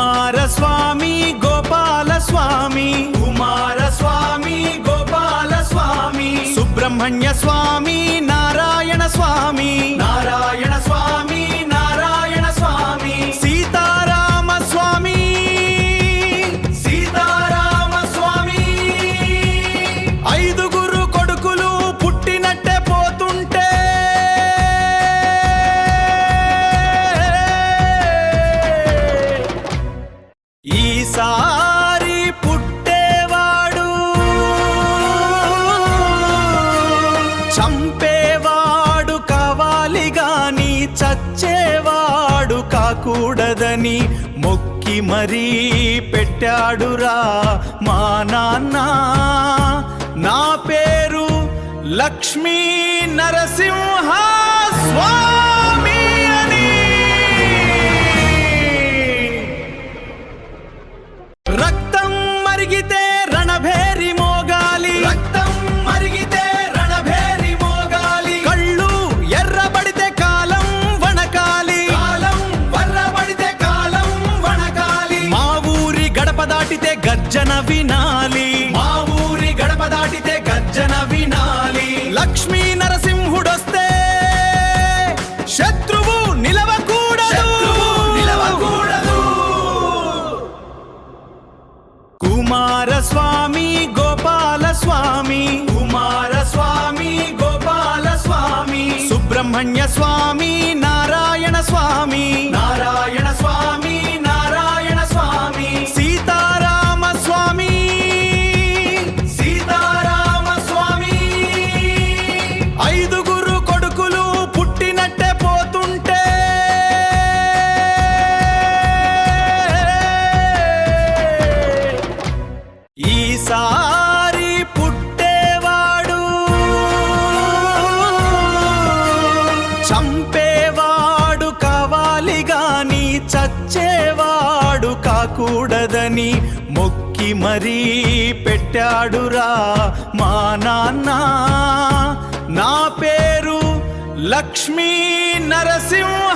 కుమారస్వామి గోపాలస్వామి, కుమారస్వామి గోపాలస్వామి, సుబ్రహ్మణ్య స్వామి నారాయణ స్వామి, నారాయణ స్వామి నారాయణ స్వామి, సీతారామ స్వామి సీతారామ స్వామి. ఐదుగురు కొడుకులు పుట్టినట్టే పోతుంటే ఈసారి పుట్టేవాడు చంపేవాడు కావాలి గాని చచ్చేవాడు కాకూడదని మొక్కి మరీ పెట్టాడురా మా నాన్న. నా పేరు లక్ష్మీ నరసింహ స్వామి అని. రక్తం మరిగితే రణభేరి మోగాలి, రక్తం మరిగితే రణభేరి మోగాలి. కళ్ళు ఎర్రబడితే కాలం వణకాలి, కాలం వర్రబడితే కాలం వణకాలి. మా ఊరి గడప దాటితే గర్జన వినాలి, మా ఊరి గడప దాటితే గర్జన వినాలి. లక్ష్మీ నరసింహుడొస్తే శత్రువు నిలవకూడదు, నిలవకూడదు. కుమారస్వామి గోపాలస్వామి, కుమారస్వామి గోపాలస్వామి, సుబ్రహ్మణ్య స్వామి నారాయణ స్వామి, నారాయణ స్వామి నారాయణ స్వామి, సీతారామ స్వామి సీతారామ స్వామి. ఐదుగురు కొడుకులు పుట్టినట్టే పోతుంటే ఈసారి పుట్టేవాడు చంపేవాడు కావాలి గాని చచ్చేవాడు కాకూడదని మొక్కి మరీ పెట్టాడురా మా నాన్న. నా పేరు లక్ష్మీ నరసింహ